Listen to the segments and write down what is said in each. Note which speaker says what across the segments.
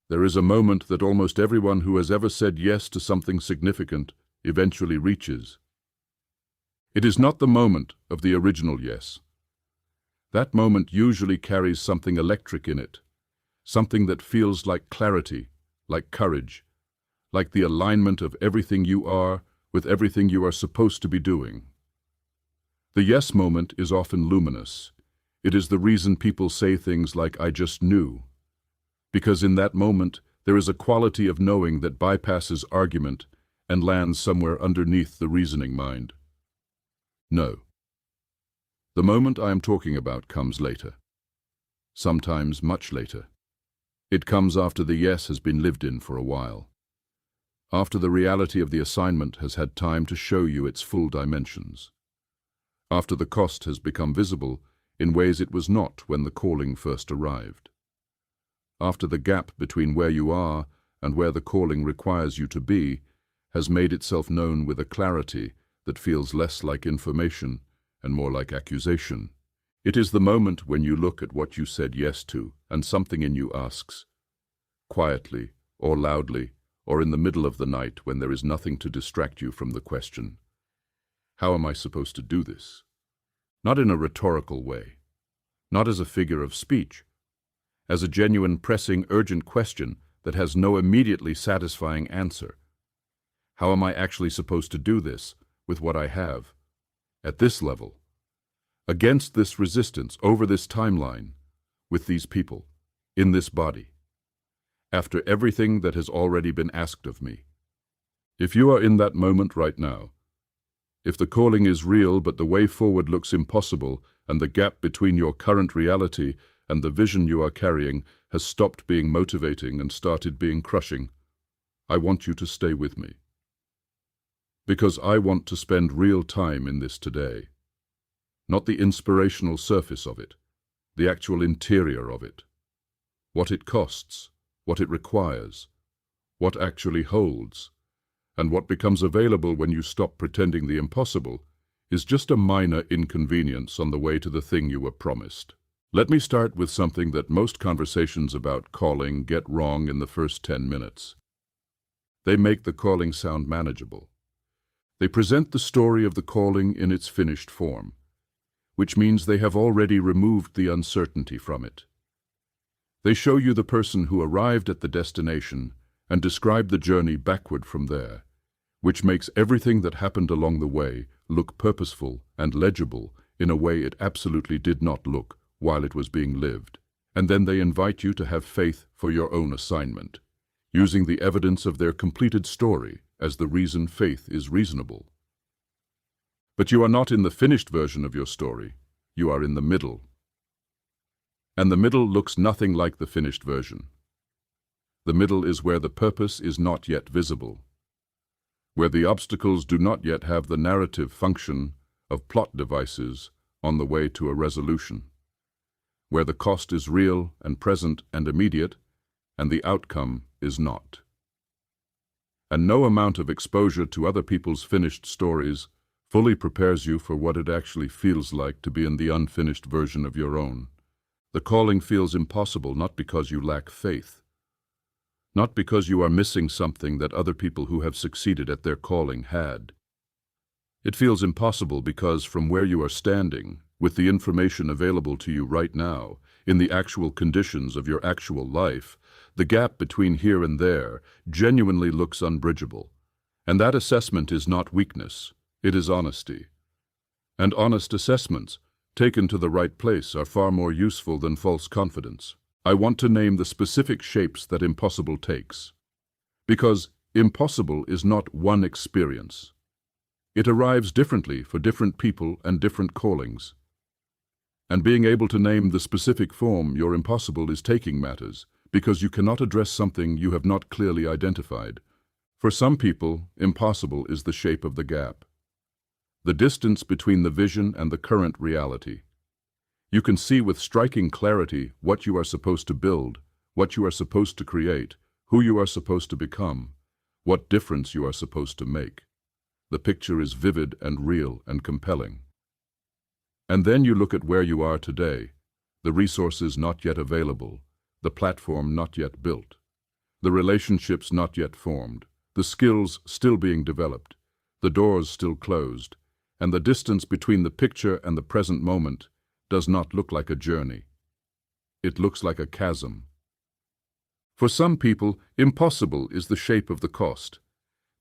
Speaker 1: There is a moment that almost everyone who has ever said yes to something significant eventually reaches. It is not the moment of the original yes. That moment usually carries something electric in it, something that feels like clarity, like courage, like the alignment of everything you are with everything you are supposed to be doing. The yes moment is often luminous. It is the reason people say things like, "I just knew." Because in that moment, there is a quality of knowing that bypasses argument and lands somewhere underneath the reasoning mind. No. The moment I am talking about comes later. Sometimes much later. It comes after the yes has been lived in for a while. After the reality of the assignment has had time to show you its full dimensions. After the cost has become visible in ways it was not when the calling first arrived. After the gap between where you are and where the calling requires you to be has made itself known with a clarity that feels less like information and more like accusation. It is the moment when you look at what you said yes to and something in you asks, quietly or loudly or in the middle of the night when there is nothing to distract you from the question, how am I supposed to do this? Not in a rhetorical way, not as a figure of speech, as a genuine, pressing, urgent question that has no immediately satisfying answer. How am I actually supposed to do this with what I have, at this level, against this resistance, over this timeline, with these people, in this body, after everything that has already been asked of me? If you are in that moment right now, if the calling is real but the way forward looks impossible and the gap between your current reality and the vision you are carrying has stopped being motivating and started being crushing, I want you to stay with me. Because I want to spend real time in this today. Not the inspirational surface of it, the actual interior of it. What it costs, what it requires, what actually holds, and what becomes available when you stop pretending the impossible is just a minor inconvenience on the way to the thing you were promised. Let me start with something that most conversations about calling get wrong in the first 10 minutes. They make the calling sound manageable. They present the story of the calling in its finished form, which means they have already removed the uncertainty from it. They show you the person who arrived at the destination and describe the journey backward from there, which makes everything that happened along the way look purposeful and legible in a way it absolutely did not look while it was being lived. And then they invite you to have faith for your own assignment, using the evidence of their completed story as the reason faith is reasonable. But you are not in the finished version of your story, you are in the middle. And the middle looks nothing like the finished version. The middle is where the purpose is not yet visible, where the obstacles do not yet have the narrative function of plot devices on the way to a resolution, where the cost is real and present and immediate, and the outcome is not. And no amount of exposure to other people's finished stories fully prepares you for what it actually feels like to be in the unfinished version of your own. The calling feels impossible not because you lack faith, not because you are missing something that other people who have succeeded at their calling had. It feels impossible because from where you are standing, with the information available to you right now, in the actual conditions of your actual life, the gap between here and there genuinely looks unbridgeable. And that assessment is not weakness, it is honesty. And honest assessments, taken to the right place, are far more useful than false confidence. I want to name the specific shapes that impossible takes. Because impossible is not one experience. It arrives differently for different people and different callings. And being able to name the specific form your impossible is taking matters, because you cannot address something you have not clearly identified. For some people, impossible is the shape of the gap, the distance between the vision and the current reality. You can see with striking clarity what you are supposed to build, what you are supposed to create, who you are supposed to become, what difference you are supposed to make. The picture is vivid and real and compelling. And then you look at where you are today, the resources not yet available, the platform not yet built. The relationships not yet formed, the skills still being developed, the doors still closed, and the distance between the picture and the present moment does not look like a journey. It looks like a chasm. For some people, impossible is the shape of the cost,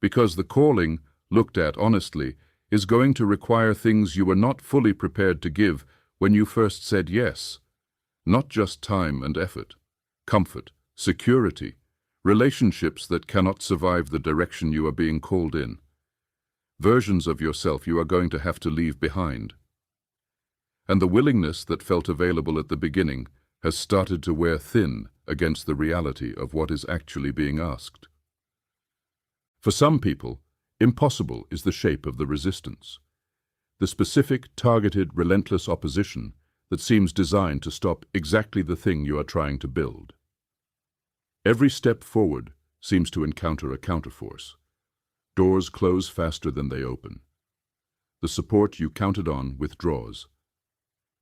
Speaker 1: because the calling, looked at honestly, is going to require things you were not fully prepared to give when you first said yes. Not just time and effort, comfort, security, relationships that cannot survive the direction you are being called in. Versions of yourself you are going to have to leave behind. And the willingness that felt available at the beginning has started to wear thin against the reality of what is actually being asked. For some people, impossible is the shape of the resistance, the specific, targeted, relentless opposition that seems designed to stop exactly the thing you are trying to build. Every step forward seems to encounter a counterforce. Doors close faster than they open. The support you counted on withdraws.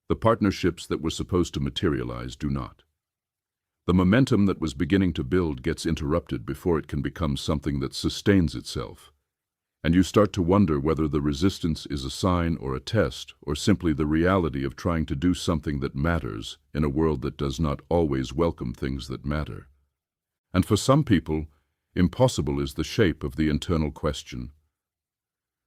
Speaker 1: The partnerships that were supposed to materialize do not. The momentum that was beginning to build gets interrupted before it can become something that sustains itself. And you start to wonder whether the resistance is a sign or a test, or simply the reality of trying to do something that matters in a world that does not always welcome things that matter. And for some people, impossible is the shape of the internal question.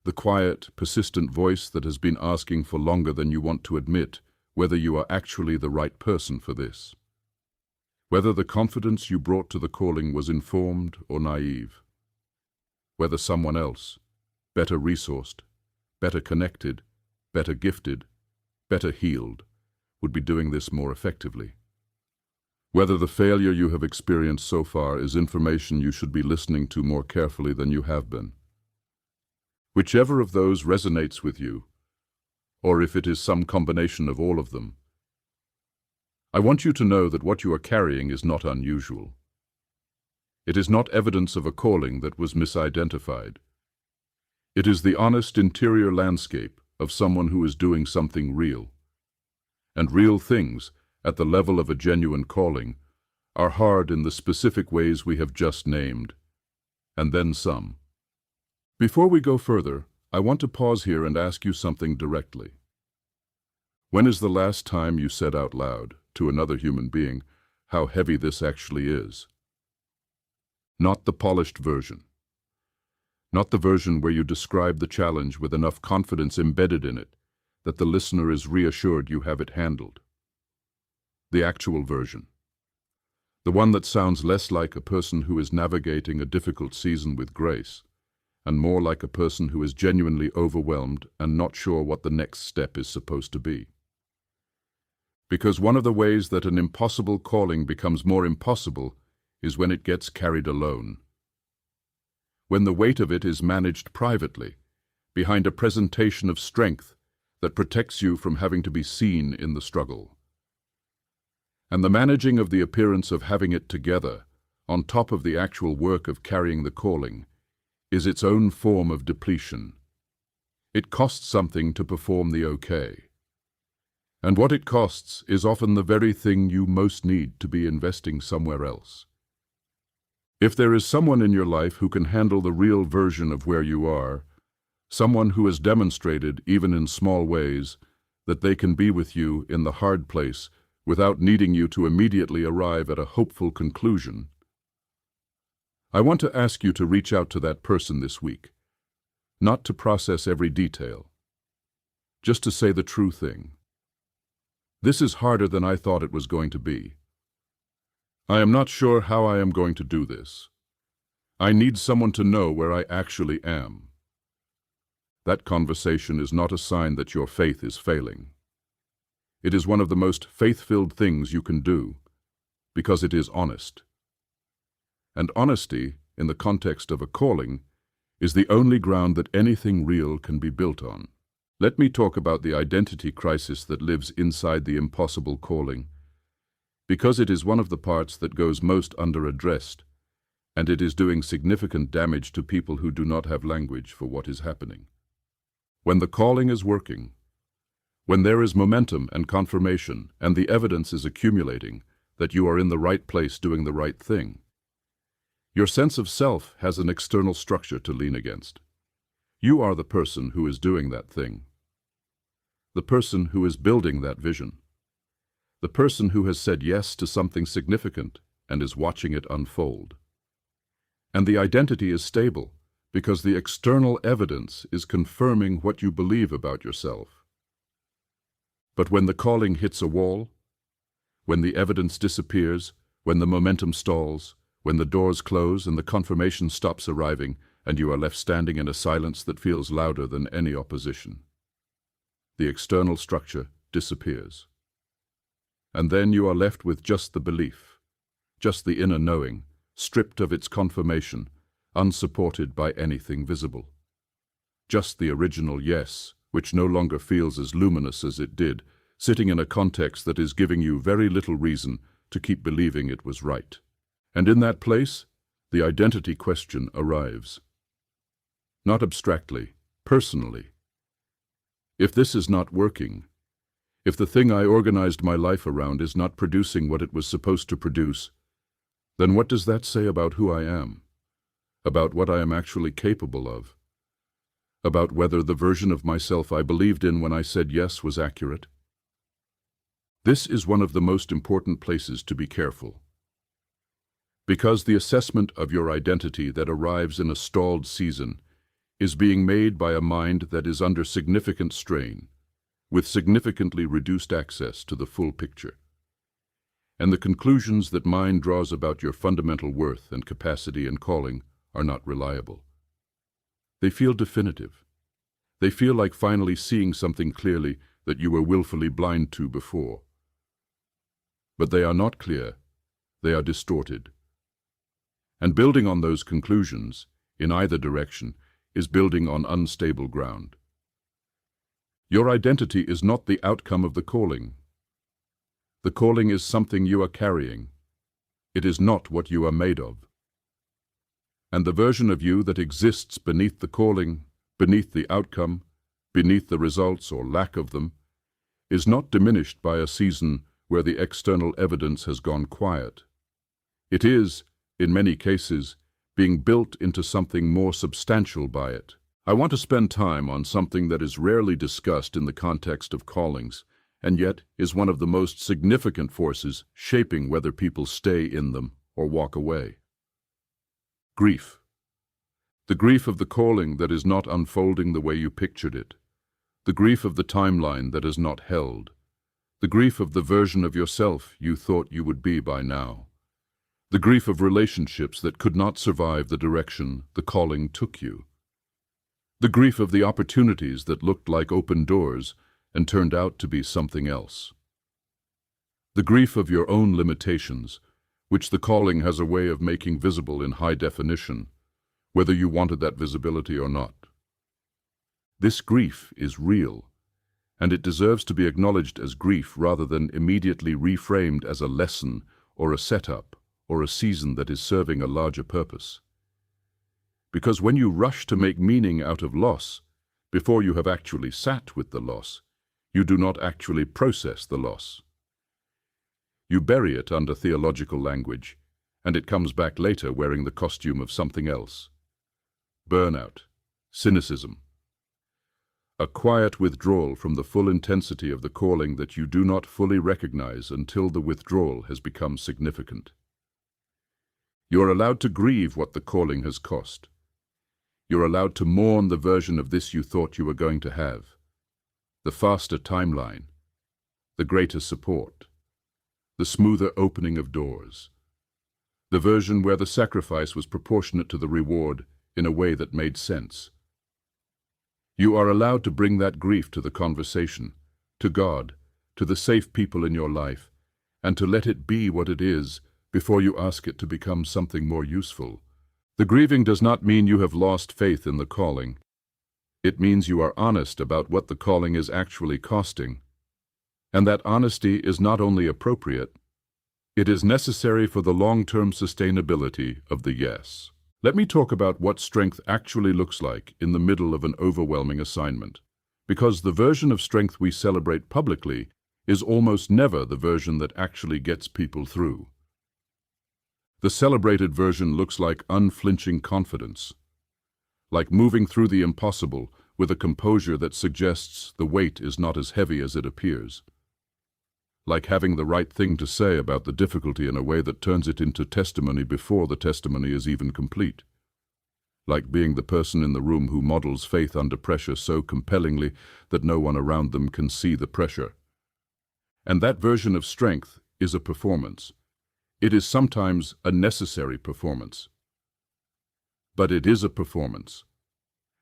Speaker 1: The quiet, persistent voice that has been asking for longer than you want to admit whether you are actually the right person for this. Whether the confidence you brought to the calling was informed or naive. Whether someone else, better resourced, better connected, better gifted, better healed, would be doing this more effectively. Whether the failure you have experienced so far is information you should be listening to more carefully than you have been. Whichever of those resonates with you, or if it is some combination of all of them, I want you to know that what you are carrying is not unusual. It is not evidence of a calling that was misidentified. It is the honest interior landscape of someone who is doing something real. And real things, at the level of a genuine calling, are hard in the specific ways we have just named, and then some. Before we go further, I want to pause here and ask you something directly. When is the last time you said out loud, to another human being, how heavy this actually is? Not the polished version. Not the version where you describe the challenge with enough confidence embedded in it that the listener is reassured you have it handled. The actual version. The one that sounds less like a person who is navigating a difficult season with grace, and more like a person who is genuinely overwhelmed and not sure what the next step is supposed to be. Because one of the ways that an impossible calling becomes more impossible is when it gets carried alone. When the weight of it is managed privately, behind a presentation of strength that protects you from having to be seen in the struggle. And the managing of the appearance of having it together, on top of the actual work of carrying the calling, is its own form of depletion. It costs something to perform the okay. And what it costs is often the very thing you most need to be investing somewhere else. If there is someone in your life who can handle the real version of where you are, someone who has demonstrated, even in small ways, that they can be with you in the hard place without needing you to immediately arrive at a hopeful conclusion, I want to ask you to reach out to that person this week, not to process every detail, just to say the true thing. This is harder than I thought it was going to be. I am not sure how I am going to do this. I need someone to know where I actually am. That conversation is not a sign that your faith is failing. It is one of the most faith-filled things you can do, because it is honest. And honesty, in the context of a calling, is the only ground that anything real can be built on. Let me talk about the identity crisis that lives inside the impossible calling, because it is one of the parts that goes most under-addressed, and it is doing significant damage to people who do not have language for what is happening. When the calling is working, when there is momentum and confirmation, and the evidence is accumulating that you are in the right place doing the right thing, Your sense of self has an external structure to lean against. You are the person who is doing that thing. The person who is building that vision. The person who has said yes to something significant and is watching it unfold. And the identity is stable because the external evidence is confirming what you believe about yourself. But when the calling hits a wall, when the evidence disappears, when the momentum stalls, when the doors close and the confirmation stops arriving, and you are left standing in a silence that feels louder than any opposition, the external structure disappears. And then you are left with just the belief, just the inner knowing, stripped of its confirmation, unsupported by anything visible. Just the original yes, which no longer feels as luminous as it did, sitting in a context that is giving you very little reason to keep believing it was right. And in that place, the identity question arrives. Not abstractly, personally. If this is not working, if the thing I organized my life around is not producing what it was supposed to produce, then what does that say about who I am? About what I am actually capable of? About whether the version of myself I believed in when I said yes was accurate? This is one of the most important places to be careful. Because the assessment of your identity that arrives in a stalled season is being made by a mind that is under significant strain, with significantly reduced access to the full picture. And the conclusions that mind draws about your fundamental worth and capacity and calling are not reliable. They feel definitive. They feel like finally seeing something clearly that you were willfully blind to before. But they are not clear. They are distorted. And building on those conclusions, in either direction, is building on unstable ground. Your identity is not the outcome of the calling. The calling is something you are carrying. It is not what you are made of. And the version of you that exists beneath the calling, beneath the outcome, beneath the results or lack of them, is not diminished by a season where the external evidence has gone quiet. It is, in many cases, being built into something more substantial by it. I want to spend time on something that is rarely discussed in the context of callings, and yet is one of the most significant forces shaping whether people stay in them or walk away. Grief. The grief of the calling that is not unfolding the way you pictured it. The grief of the timeline that is not held. The grief of the version of yourself you thought you would be by now. The grief of relationships that could not survive the direction the calling took you. The grief of the opportunities that looked like open doors and turned out to be something else. The grief of your own limitations, which the calling has a way of making visible in high definition, whether you wanted that visibility or not. This grief is real, and it deserves to be acknowledged as grief rather than immediately reframed as a lesson or a setup or a season that is serving a larger purpose. Because when you rush to make meaning out of loss, before you have actually sat with the loss, you do not actually process the loss. You bury it under theological language, and it comes back later wearing the costume of something else. Burnout, cynicism. A quiet withdrawal from the full intensity of the calling that you do not fully recognize until the withdrawal has become significant. You are allowed to grieve what the calling has cost. You're allowed to mourn the version of this you thought you were going to have. The faster timeline, the greater support, the smoother opening of doors, the version where the sacrifice was proportionate to the reward in a way that made sense. You are allowed to bring that grief to the conversation, to God, to the safe people in your life, and to let it be what it is before you ask it to become something more useful. The grieving does not mean you have lost faith in the calling. It means you are honest about what the calling is actually costing. And that honesty is not only appropriate, it is necessary for the long-term sustainability of the yes. Let me talk about what strength actually looks like in the middle of an overwhelming assignment, because the version of strength we celebrate publicly is almost never the version that actually gets people through. The celebrated version looks like unflinching confidence, like moving through the impossible with a composure that suggests the weight is not as heavy as it appears, like having the right thing to say about the difficulty in a way that turns it into testimony before the testimony is even complete, like being the person in the room who models faith under pressure so compellingly that no one around them can see the pressure. And that version of strength is a performance. It is sometimes a necessary performance. But it is a performance.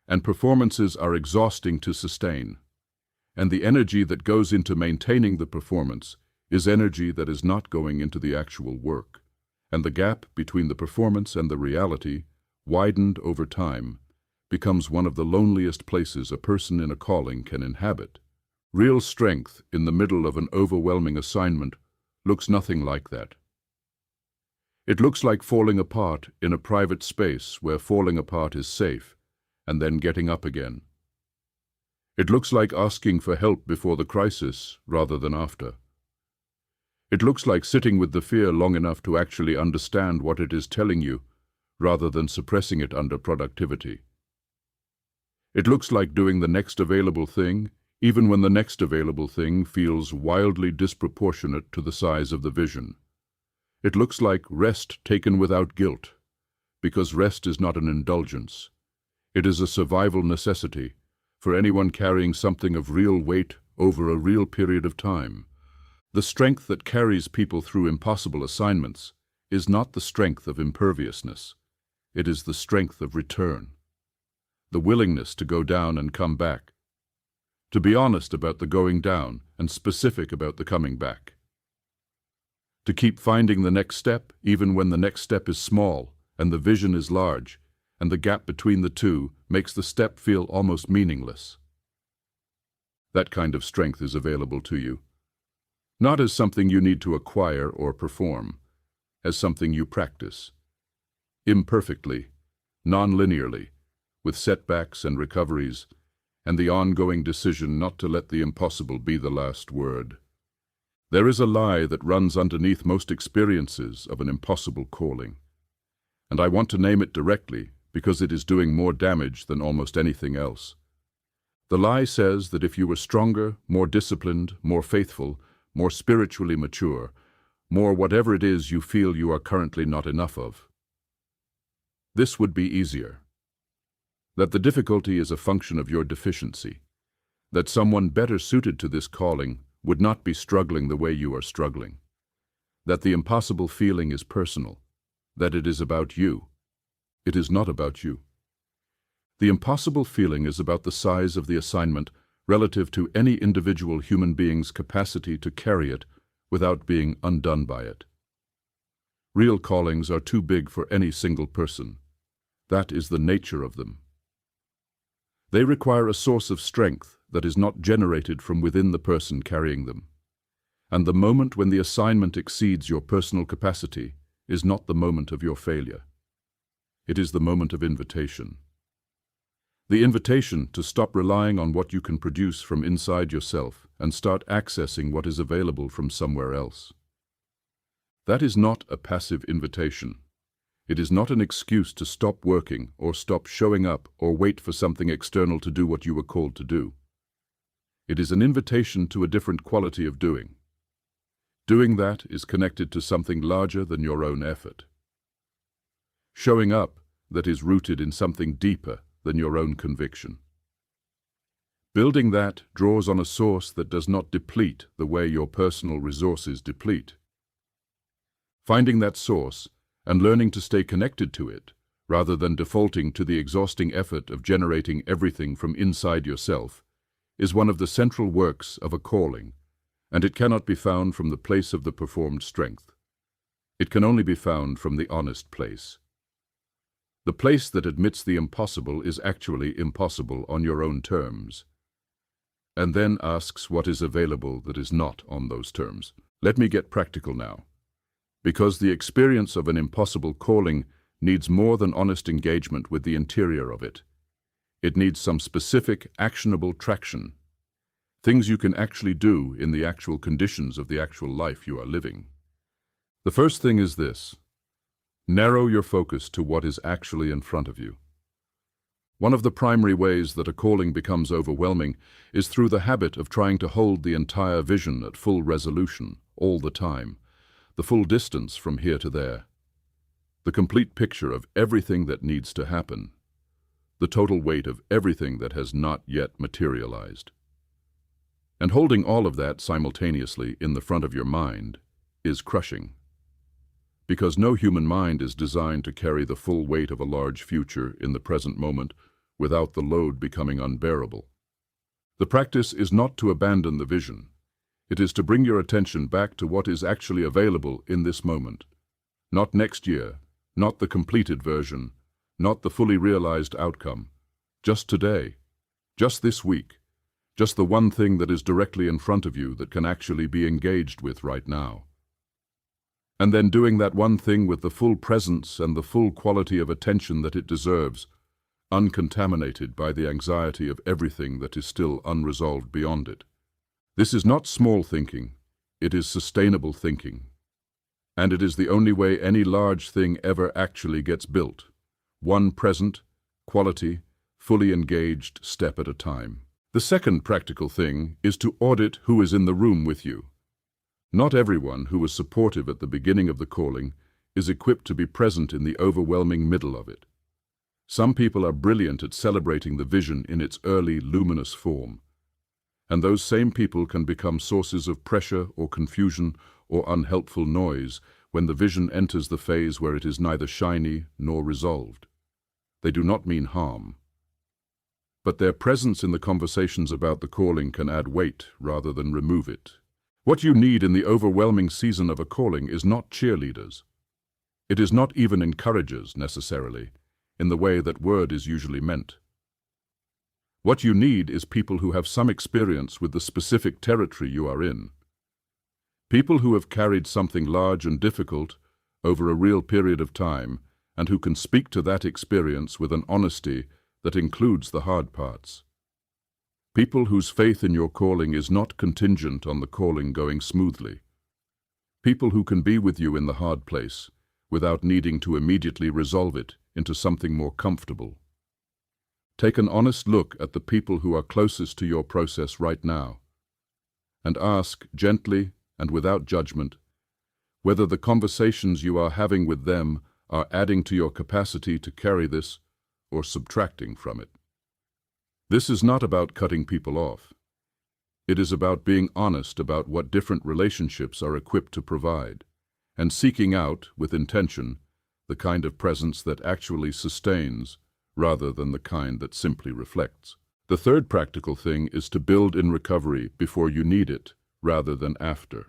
Speaker 1: And performances are exhausting to sustain. And the energy that goes into maintaining the performance is energy that is not going into the actual work. And the gap between the performance and the reality, widened over time, becomes one of the loneliest places a person in a calling can inhabit. Real strength in the middle of an overwhelming assignment looks nothing like that. It looks like falling apart in a private space where falling apart is safe, and then getting up again. It looks like asking for help before the crisis rather than after. It looks like sitting with the fear long enough to actually understand what it is telling you, rather than suppressing it under productivity. It looks like doing the next available thing, even when the next available thing feels wildly disproportionate to the size of the vision. It looks like rest taken without guilt, because rest is not an indulgence. It is a survival necessity for anyone carrying something of real weight over a real period of time. The strength that carries people through impossible assignments is not the strength of imperviousness. It is the strength of return, the willingness to go down and come back, to be honest about the going down and specific about the coming back. To keep finding the next step even when the next step is small and the vision is large, and the gap between the two makes the step feel almost meaningless. That kind of strength is available to you, not as something you need to acquire or perform, as something you practice, imperfectly, non-linearly, with setbacks and recoveries, and the ongoing decision not to let the impossible be the last word. There is a lie that runs underneath most experiences of an impossible calling, and I want to name it directly because it is doing more damage than almost anything else. The lie says that if you were stronger, more disciplined, more faithful, more spiritually mature, more whatever it is you feel you are currently not enough of, this would be easier. That the difficulty is a function of your deficiency, that someone better suited to this calling would not be struggling the way you are struggling, that the impossible feeling is personal, that it is about you. It is not about you. The impossible feeling is about the size of the assignment relative to any individual human being's capacity to carry it without being undone by it. Real callings are too big for any single person. That is the nature of them. They require a source of strength that is not generated from within the person carrying them. And the moment when the assignment exceeds your personal capacity is not the moment of your failure. It is the moment of invitation. The invitation to stop relying on what you can produce from inside yourself and start accessing what is available from somewhere else. That is not a passive invitation. It is not an excuse to stop working or stop showing up or wait for something external to do what you were called to do. It is an invitation to a different quality of doing. Doing that is connected to something larger than your own effort. Showing up that is rooted in something deeper than your own conviction. Building that draws on a source that does not deplete the way your personal resources deplete. Finding that source and learning to stay connected to it, rather than defaulting to the exhausting effort of generating everything from inside yourself, is one of the central works of a calling, and it cannot be found from the place of the performed strength. It can only be found from the honest place. The place that admits the impossible is actually impossible on your own terms, and then asks what is available that is not on those terms. Let me get practical now, because the experience of an impossible calling needs more than honest engagement with the interior of it. It needs some specific, actionable traction, things you can actually do in the actual conditions of the actual life you are living. The first thing is this: Narrow your focus to what is actually in front of you. One of the primary ways that a calling becomes overwhelming is through the habit of trying to hold the entire vision at full resolution, all the time, the full distance from here to there, the complete picture of everything that needs to happen, the total weight of everything that has not yet materialized. And holding all of that simultaneously in the front of your mind is crushing. Because no human mind is designed to carry the full weight of a large future in the present moment without the load becoming unbearable. The practice is not to abandon the vision. It is to bring your attention back to what is actually available in this moment. Not next year, not the completed version, not the fully realized outcome. Just today, just this week, just the one thing that is directly in front of you that can actually be engaged with right now. And then doing that one thing with the full presence and the full quality of attention that it deserves, uncontaminated by the anxiety of everything that is still unresolved beyond it. This is not small thinking, it is sustainable thinking. And it is the only way any large thing ever actually gets built, one present, quality, fully engaged step at a time. The second practical thing is to audit who is in the room with you. Not everyone who was supportive at the beginning of the calling is equipped to be present in the overwhelming middle of it. Some people are brilliant at celebrating the vision in its early, luminous form. And those same people can become sources of pressure or confusion or unhelpful noise when the vision enters the phase where it is neither shiny nor resolved. They do not mean harm. But their presence in the conversations about the calling can add weight rather than remove it. What you need in the overwhelming season of a calling is not cheerleaders. It is not even encouragers, necessarily, in the way that word is usually meant. What you need is people who have some experience with the specific territory you are in. People who have carried something large and difficult over a real period of time and who can speak to that experience with an honesty that includes the hard parts. People whose faith in your calling is not contingent on the calling going smoothly. People who can be with you in the hard place without needing to immediately resolve it into something more comfortable. Take an honest look at the people who are closest to your process right now and ask gently and without judgment whether the conversations you are having with them are adding to your capacity to carry this or subtracting from it. This is not about cutting people off. It is about being honest about what different relationships are equipped to provide, and seeking out, with intention, the kind of presence that actually sustains rather than the kind that simply reflects. The third practical thing is to build in recovery before you need it, rather than after.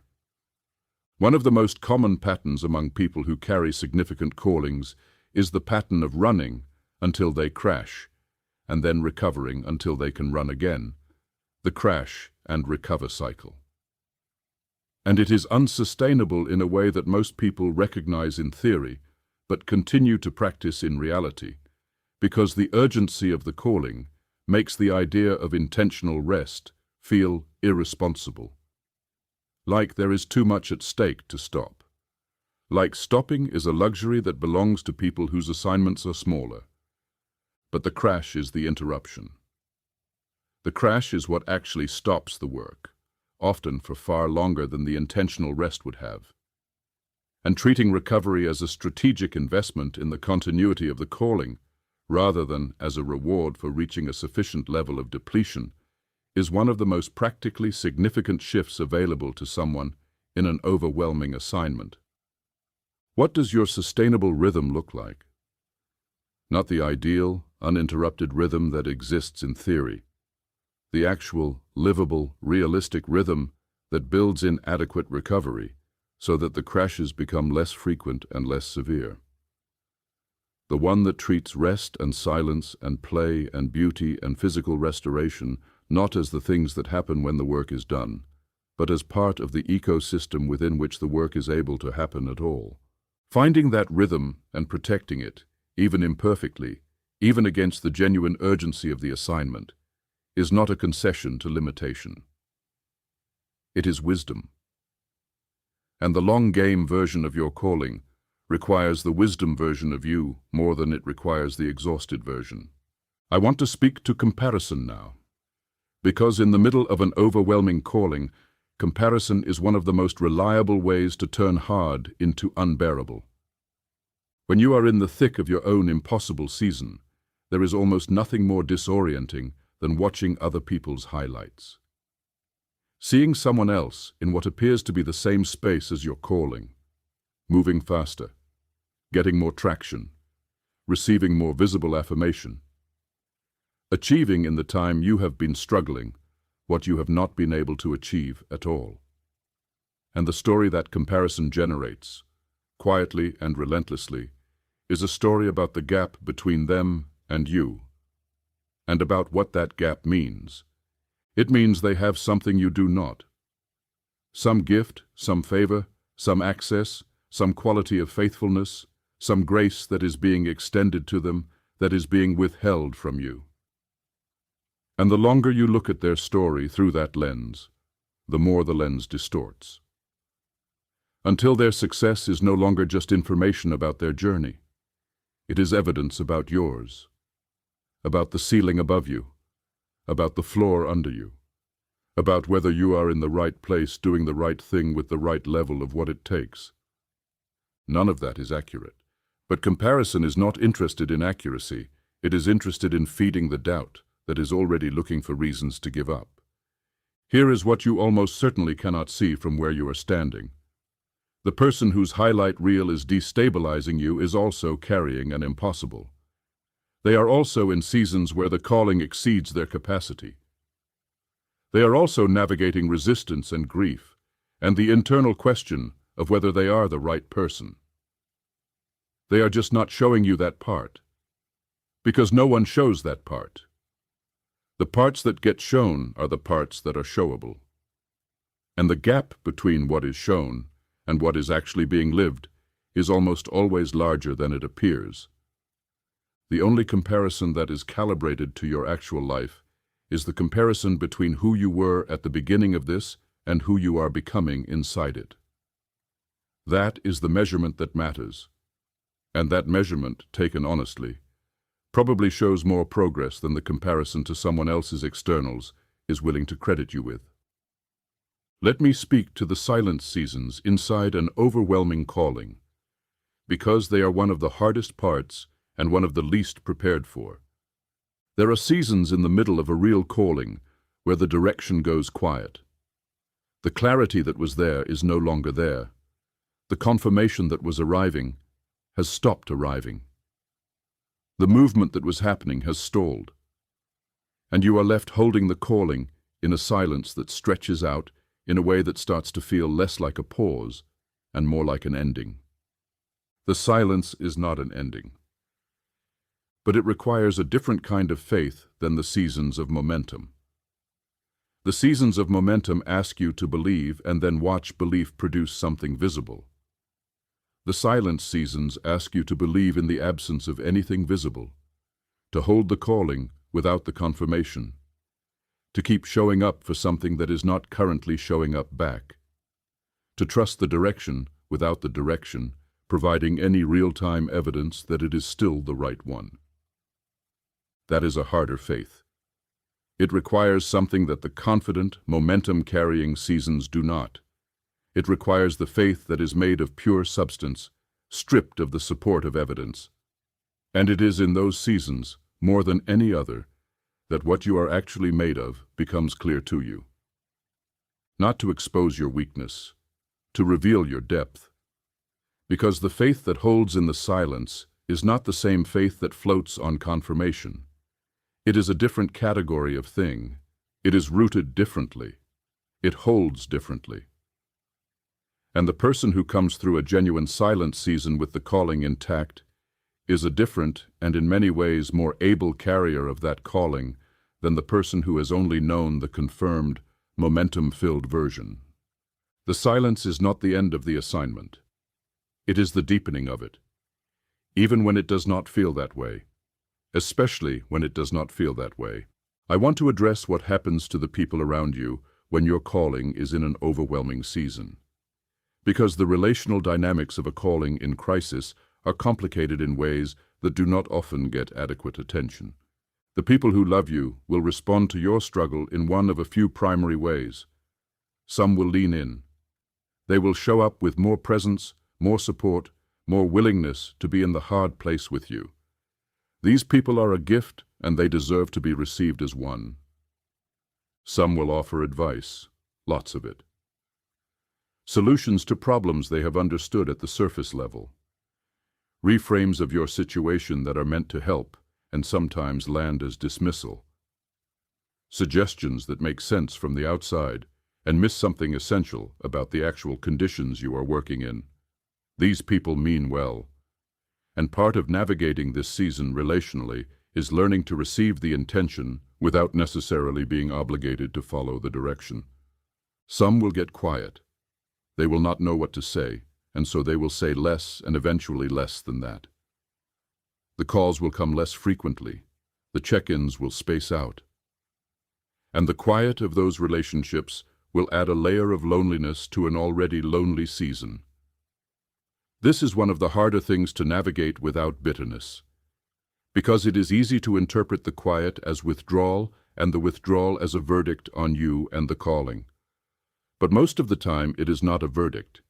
Speaker 1: One of the most common patterns among people who carry significant callings is the pattern of running until they crash, and then recovering until they can run again, the crash and recover cycle. And it is unsustainable in a way that most people recognize in theory, but continue to practice in reality, because the urgency of the calling makes the idea of intentional rest feel irresponsible. Like there is too much at stake to stop. Like stopping is a luxury that belongs to people whose assignments are smaller. But the crash is the interruption. The crash is what actually stops the work, often for far longer than the intentional rest would have. And treating recovery as a strategic investment in the continuity of the calling, rather than as a reward for reaching a sufficient level of depletion, is one of the most practically significant shifts available to someone in an overwhelming assignment. What does your sustainable rhythm look like? Not the ideal, uninterrupted rhythm that exists in theory. The actual, livable, realistic rhythm that builds in adequate recovery so that the crashes become less frequent and less severe. The one that treats rest and silence and play and beauty and physical restoration not as the things that happen when the work is done, but as part of the ecosystem within which the work is able to happen at all. Finding that rhythm and protecting it, even imperfectly, even against the genuine urgency of the assignment, is not a concession to limitation. It is wisdom. And the long-game version of your calling requires the wisdom version of you more than it requires the exhausted version. I want to speak to comparison now, because in the middle of an overwhelming calling, comparison is one of the most reliable ways to turn hard into unbearable. When you are in the thick of your own impossible season, there is almost nothing more disorienting than watching other people's highlights. Seeing someone else in what appears to be the same space as your calling, moving faster, getting more traction, receiving more visible affirmation, achieving in the time you have been struggling what you have not been able to achieve at all. And the story that comparison generates, quietly and relentlessly, is a story about the gap between them and you, and about what that gap means. It means they have something you do not. Some gift, some favor, some access, some quality of faithfulness, some grace that is being extended to them, that is being withheld from you. And the longer you look at their story through that lens, the more the lens distorts. Until their success is no longer just information about their journey. It is evidence about yours, about the ceiling above you, about the floor under you, about whether you are in the right place doing the right thing with the right level of what it takes. None of that is accurate. But comparison is not interested in accuracy. It is interested in feeding the doubt that is already looking for reasons to give up. Here is what you almost certainly cannot see from where you are standing. The person whose highlight reel is destabilizing you is also carrying an impossible. They are also in seasons where the calling exceeds their capacity. They are also navigating resistance and grief, and the internal question of whether they are the right person. They are just not showing you that part, because no one shows that part. The parts that get shown are the parts that are showable. And the gap between what is shown and what is actually being lived is almost always larger than it appears. The only comparison that is calibrated to your actual life is the comparison between who you were at the beginning of this and who you are becoming inside it. That is the measurement that matters, and that measurement, taken honestly, probably shows more progress than the comparison to someone else's externals is willing to credit you with. Let me speak to the silent seasons inside an overwhelming calling, because they are one of the hardest parts and one of the least prepared for. There are seasons in the middle of a real calling where the direction goes quiet. The clarity that was there is no longer there. The confirmation that was arriving has stopped arriving. The movement that was happening has stalled. And you are left holding the calling in a silence that stretches out in a way that starts to feel less like a pause and more like an ending. The silence is not an ending, but it requires a different kind of faith than the seasons of momentum. The seasons of momentum ask you to believe and then watch belief produce something visible. The silence seasons ask you to believe in the absence of anything visible, to hold the calling without the confirmation, to keep showing up for something that is not currently showing up back, to trust the direction without the direction providing any real-time evidence that it is still the right one. That is a harder faith. It requires something that the confident, momentum-carrying seasons do not. It requires the faith that is made of pure substance, stripped of the support of evidence. And it is in those seasons, more than any other, that what you are actually made of becomes clear to you. Not to expose your weakness, to reveal your depth. Because the faith that holds in the silence is not the same faith that floats on confirmation. It is a different category of thing. It is rooted differently. It holds differently. And the person who comes through a genuine silent season with the calling intact is a different and in many ways more able carrier of that calling than the person who has only known the confirmed, momentum-filled version. The silence is not the end of the assignment. It is the deepening of it, even when it does not feel that way, especially when it does not feel that way. I want to address what happens to the people around you when your calling is in an overwhelming season. Because the relational dynamics of a calling in crisis are complicated in ways that do not often get adequate attention. The people who love you will respond to your struggle in one of a few primary ways. Some will lean in. They will show up with more presence, more support, more willingness to be in the hard place with you. These people are a gift, and they deserve to be received as one. Some will offer advice, lots of it. Solutions to problems they have understood at the surface level. Reframes of your situation that are meant to help and sometimes land as dismissal. Suggestions that make sense from the outside and miss something essential about the actual conditions you are working in. These people mean well. And part of navigating this season relationally is learning to receive the intention without necessarily being obligated to follow the direction. Some will get quiet. They will not know what to say, and so they will say less and eventually less than that. The calls will come less frequently. The check-ins will space out. And the quiet of those relationships will add a layer of loneliness to an already lonely season. This is one of the harder things to navigate without bitterness, because it is easy to interpret the quiet as withdrawal and the withdrawal as a verdict on you and the calling. But most of the time it is not a verdict.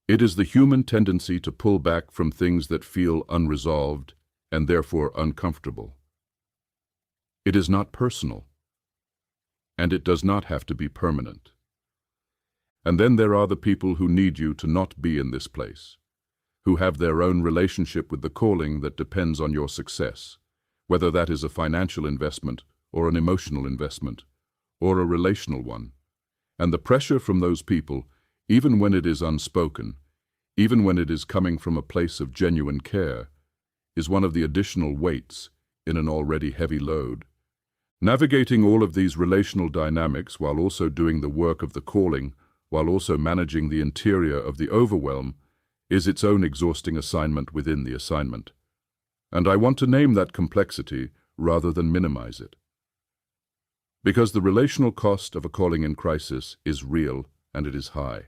Speaker 1: It is the human tendency to pull back from things that feel unresolved and therefore uncomfortable. It is not personal, and it does not have to be permanent. And then there are the people who need you to not be in this place, who have their own relationship with the calling that depends on your success, whether that is a financial investment or an emotional investment, or a relational one. And the pressure from those people, even when it is unspoken, even when it is coming from a place of genuine care, is one of the additional weights in an already heavy load. Navigating all of these relational dynamics while also doing the work of the calling, while also managing the interior of the overwhelm, is its own exhausting assignment within the assignment. And I want to name that complexity rather than minimize it. Because the relational cost of a calling in crisis is real and it is high,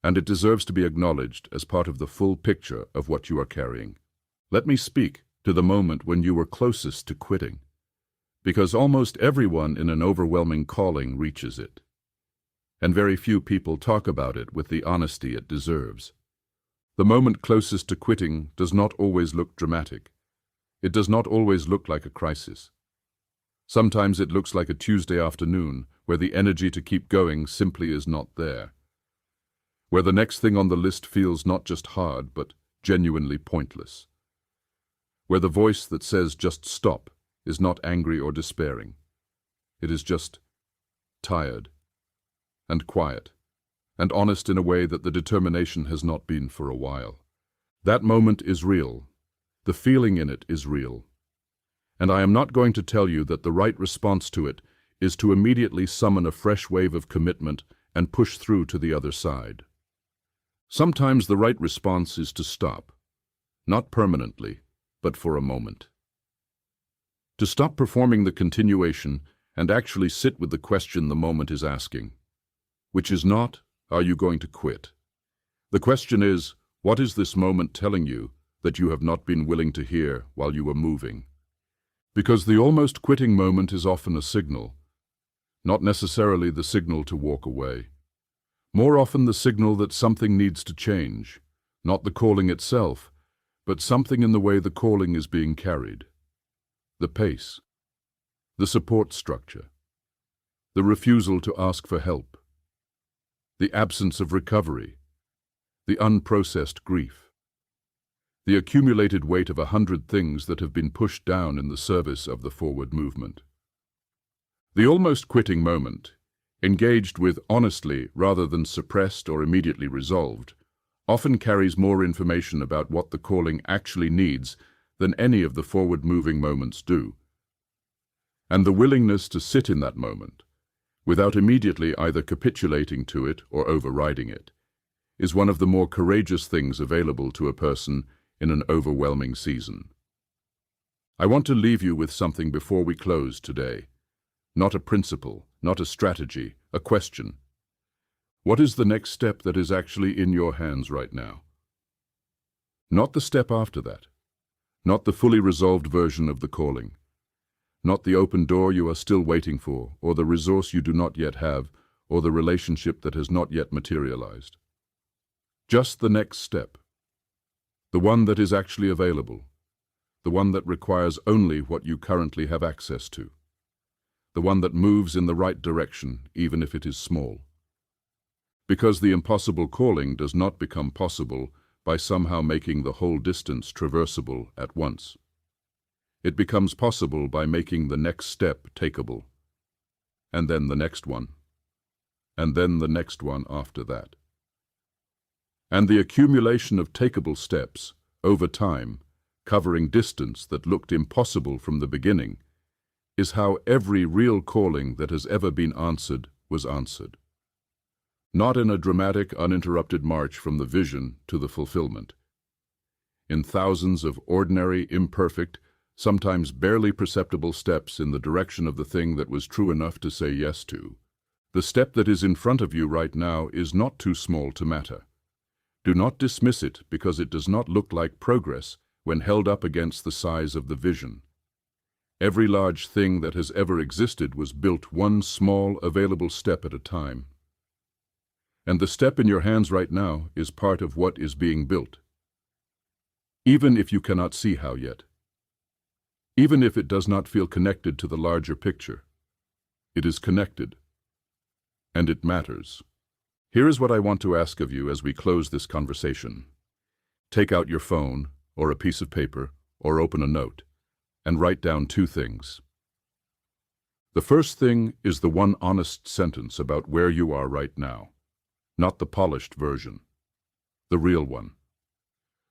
Speaker 1: and it deserves to be acknowledged as part of the full picture of what you are carrying. Let me speak to the moment when you were closest to quitting, because almost everyone in an overwhelming calling reaches it, and very few people talk about it with the honesty it deserves. The moment closest to quitting does not always look dramatic. It does not always look like a crisis. Sometimes it looks like a Tuesday afternoon where the energy to keep going simply is not there, where the next thing on the list feels not just hard but genuinely pointless, where the voice that says just stop is not angry or despairing. It is just tired and quiet and honest in a way that the determination has not been for a while. That moment is real. The feeling in it is real. And I am not going to tell you that the right response to it is to immediately summon a fresh wave of commitment and push through to the other side. Sometimes the right response is to stop, not permanently, but for a moment. To stop performing the continuation and actually sit with the question the moment is asking, which is not, are you going to quit? The question is, what is this moment telling you that you have not been willing to hear while you were moving? Because the almost quitting moment is often a signal, not necessarily the signal to walk away. More often the signal that something needs to change, not the calling itself, but something in the way the calling is being carried. The pace, the support structure, the refusal to ask for help, the absence of recovery, the unprocessed grief, the accumulated weight of 100 things that have been pushed down in the service of the forward movement. The almost quitting moment, engaged with honestly rather than suppressed or immediately resolved, often carries more information about what the calling actually needs than any of the forward-moving moments do. And the willingness to sit in that moment, without immediately either capitulating to it or overriding it, is one of the more courageous things available to a person in an overwhelming season. I want to leave you with something before we close today. Not a principle, not a strategy, a question. What is the next step that is actually in your hands right now? Not the step after that. Not the fully resolved version of the calling. Not the open door you are still waiting for, or the resource you do not yet have, or the relationship that has not yet materialized. Just the next step. The one that is actually available. The one that requires only what you currently have access to. The one that moves in the right direction, even if it is small. Because the impossible calling does not become possible by somehow making the whole distance traversable at once. It becomes possible by making the next step takeable, and then the next one, and then the next one after that. And the accumulation of takeable steps, over time, covering distance that looked impossible from the beginning, is how every real calling that has ever been answered was answered. Not in a dramatic, uninterrupted march from the vision to the fulfillment. In thousands of ordinary, imperfect, sometimes barely perceptible steps in the direction of the thing that was true enough to say yes to. The step that is in front of you right now is not too small to matter. Do not dismiss it because it does not look like progress when held up against the size of the vision. Every large thing that has ever existed was built one small, available step at a time. And the step in your hands right now is part of what is being built. Even if you cannot see how yet. Even if it does not feel connected to the larger picture. It is connected. And it matters. Here is what I want to ask of you as we close this conversation. Take out your phone, or a piece of paper, or open a note, and write down two things. The first thing is the one honest sentence about where you are right now. Not the polished version. The real one.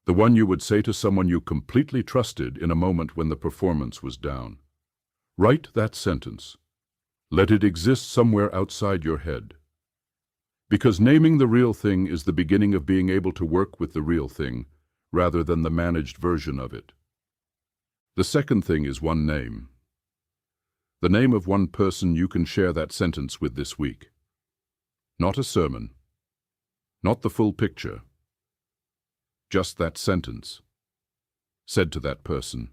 Speaker 1: The one you would say to someone you completely trusted in a moment when the performance was down. Write that sentence. Let it exist somewhere outside your head. Because naming the real thing is the beginning of being able to work with the real thing, rather than the managed version of it. The second thing is one name. The name of one person you can share that sentence with this week. Not a sermon. Not the full picture. Just that sentence. Said to that person.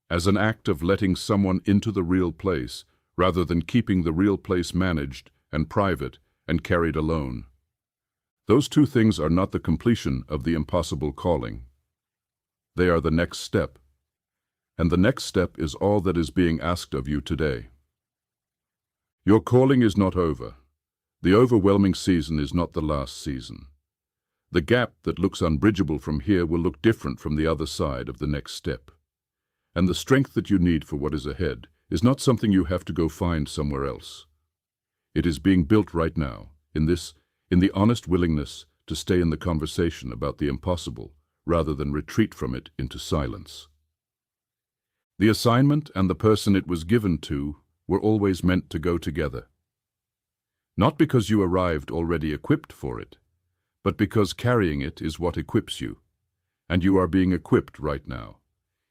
Speaker 1: As an act of letting someone into the real place, rather than keeping the real place managed and private and carried alone. Those two things are not the completion of the impossible calling. They are the next step. And the next step is all that is being asked of you today. Your calling is not over. The overwhelming season is not the last season. The gap that looks unbridgeable from here will look different from the other side of the next step. And the strength that you need for what is ahead is not something you have to go find somewhere else. It is being built right now, in the honest willingness to stay in the conversation about the impossible, rather than retreat from it into silence. The assignment and the person it was given to were always meant to go together. Not because you arrived already equipped for it, but because carrying it is what equips you, and you are being equipped right now,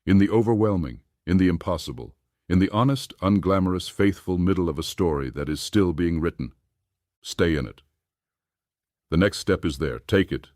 Speaker 1: in the overwhelming, in the impossible, in the honest, unglamorous, faithful middle of a story that is still being written. Stay in it. The next step is there. Take it